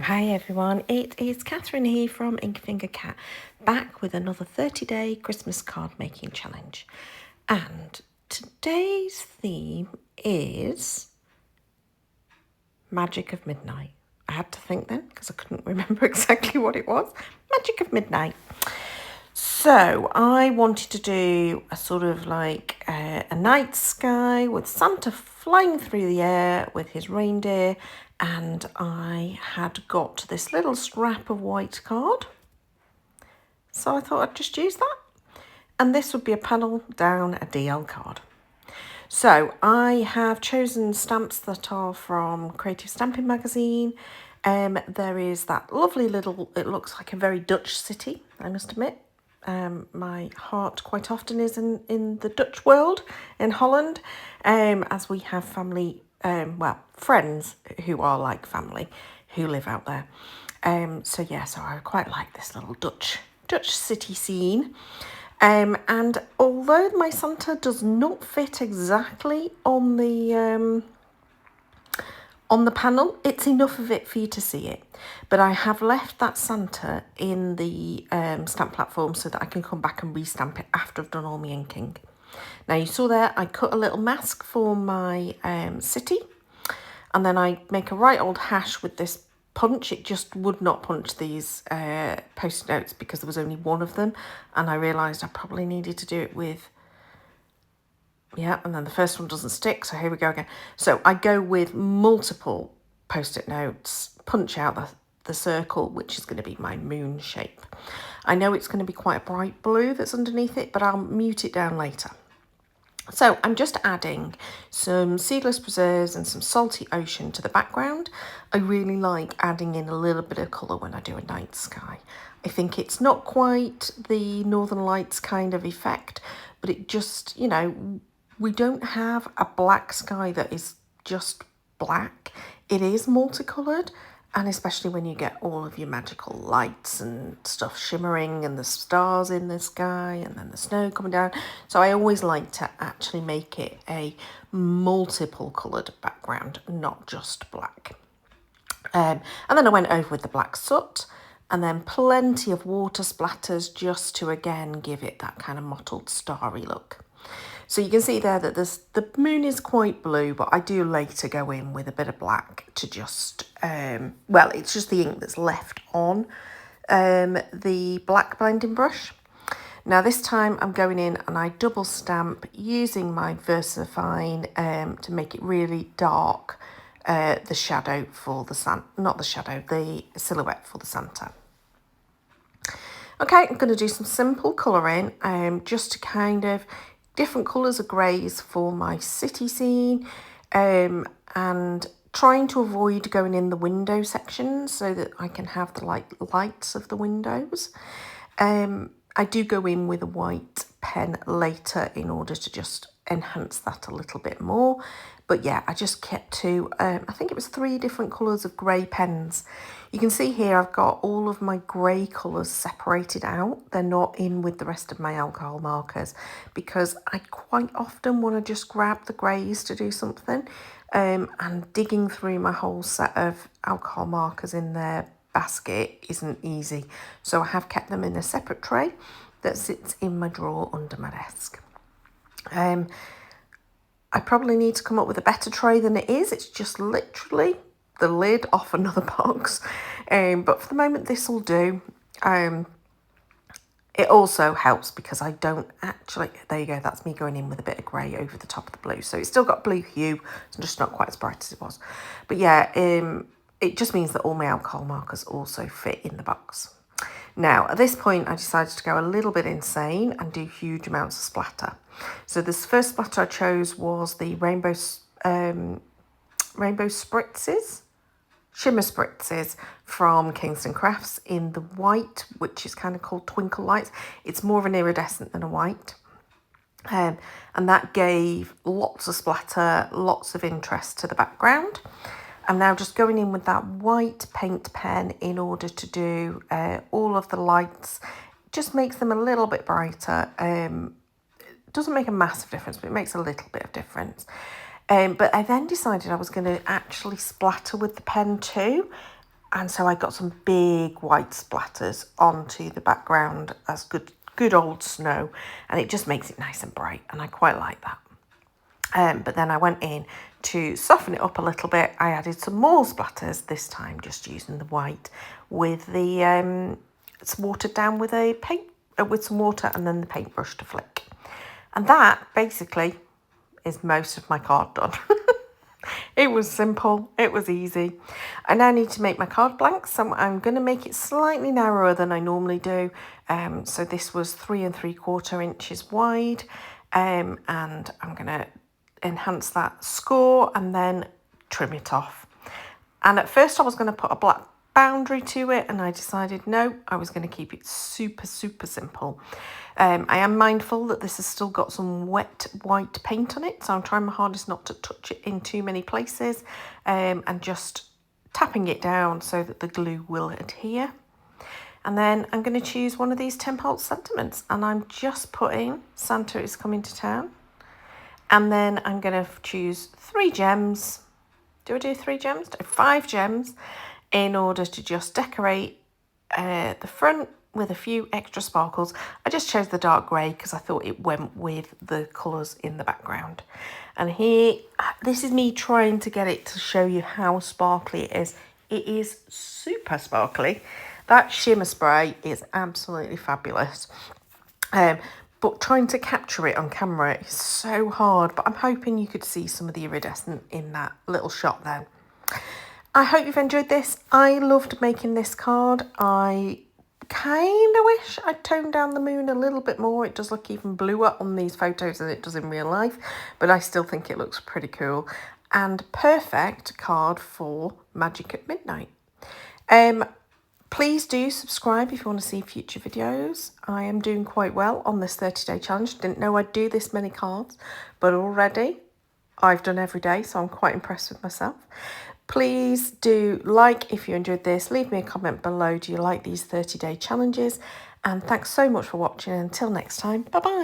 Hi everyone, it is Catherine here from Ink Finger Cat, back with another 30-day Christmas card making challenge. And today's theme is Magic of Midnight. I had to think then because I couldn't remember exactly what it was. Magic of Midnight. So I wanted to do a sort of like a night sky with Santa flying through the air with his reindeer, and I had got this little scrap of white card. So I thought I'd just use that. And this would be a panel down a DL card. So I have chosen stamps that are from Creative Stamping Magazine. There is that lovely little, it looks like a very Dutch city, I must admit. My heart quite often is in the Dutch world, in Holland, as we have family, friends who are like family who live out there. So I quite like this little Dutch city scene. And although my Santa does not fit exactly on the panel, it's enough of it for you to see it. But I have left that Santa in the stamp platform so that I can come back and restamp it after I've done all my inking. Now you saw there, I cut a little mask for my city, and then I make a right old hash with this punch. It just would not punch these post-it notes because there was only one of them, and I realised I probably needed to do it with, and then the first one doesn't stick, so here we go again. So I go with multiple post-it notes, punch out the circle, which is going to be my moon shape. I know it's going to be quite a bright blue that's underneath it, but I'll mute it down later. So I'm just adding some seedless preserves and some salty ocean to the background. I really like adding in a little bit of colour when I do a night sky. I think it's not quite the Northern Lights kind of effect, but it just, we don't have a black sky that is just black. It is multicoloured, and especially when you get all of your magical lights and stuff shimmering and the stars in the sky and then the snow coming down. So I always like to actually make it a multiple coloured background, not just black. And then I went over with the black soot and then plenty of water splatters just to again give it that kind of mottled starry look. So you can see there that the moon is quite blue, but I do later go in with a bit of black to just, it's just the ink that's left on the black blending brush. Now this time I'm going in and I double stamp using my VersaFine to make it really dark, the shadow for the the silhouette for the Santa. Okay, I'm going to do some simple colouring just to kind of different colours of greys for my city scene, and trying to avoid going in the window sections so that I can have the lights of the windows. I do go in with a white pen later in order to just enhance that a little bit more. But yeah, I just kept to, I think it was 3 different colours of grey pens. You can see here I've got all of my grey colours separated out. They're not in with the rest of my alcohol markers because I quite often want to just grab the greys to do something. And digging through my whole set of alcohol markers in their basket isn't easy. So I have kept them in a separate tray that sits in my drawer under my desk. I probably need to come up with a better tray than it is. It's just literally the lid off another box. But for the moment, this will do. It also helps because I don't actually, there you go, that's me going in with a bit of grey over the top of the blue. So it's still got blue hue, it's just not quite as bright as it was. But yeah, it just means that all my alcohol markers also fit in the box. Now, at this point, I decided to go a little bit insane and do huge amounts of splatter. So this first splatter I chose was the rainbow spritzes, shimmer spritzes from Kingston Crafts in the white, which is kind of called Twinkle Lights. It's more of an iridescent than a white. And that gave lots of splatter, lots of interest to the background. I'm now just going in with that white paint pen in order to do all of the lights. It just makes them a little bit brighter. It doesn't make a massive difference, but it makes a little bit of difference. But I then decided I was going to actually splatter with the pen too. And so I got some big white splatters onto the background as good old snow, and it just makes it nice and bright, and I quite like that. But then I went in to soften it up a little bit. I added some more splatters, this time just using the white with the it's watered down with a paint with some water and then the paintbrush to flick. And that basically is most of my card done. It was simple, it was easy. I now need to make my card blank, so I'm going to make it slightly narrower than I normally do. So this was 3 3/4 inches wide, and I'm going to enhance that score and then trim it off. And at first I was going to put a black boundary to it, and I decided no, I was going to keep it super simple. I am mindful that this has still got some wet white paint on it, so I'm trying my hardest not to touch it in too many places, and just tapping it down so that the glue will adhere. And then I'm going to choose one of these 10 pulse sentiments, and I'm just putting Santa is coming to town. And then I'm going to choose 3 gems. Do I do 3 gems? 5 gems in order to just decorate the front with a few extra sparkles. I just chose the dark grey because I thought it went with the colours in the background. And here, this is me trying to get it to show you how sparkly it is. It is super sparkly. That shimmer spray is absolutely fabulous. But trying to capture it on camera is so hard, but I'm hoping you could see some of the iridescent in that little shot then. I hope you've enjoyed this. I loved making this card. I kind of wish I'd toned down the moon a little bit more. It does look even bluer on these photos than it does in real life, but I still think it looks pretty cool. And perfect card for Magic at Midnight. Please do subscribe if you want to see future videos. I am doing quite well on this 30-day challenge. Didn't know I'd do this many cards, but already I've done every day, so I'm quite impressed with myself. Please do like if you enjoyed this. Leave me a comment below. Do you like these 30-day challenges? And thanks so much for watching. Until next time, bye-bye.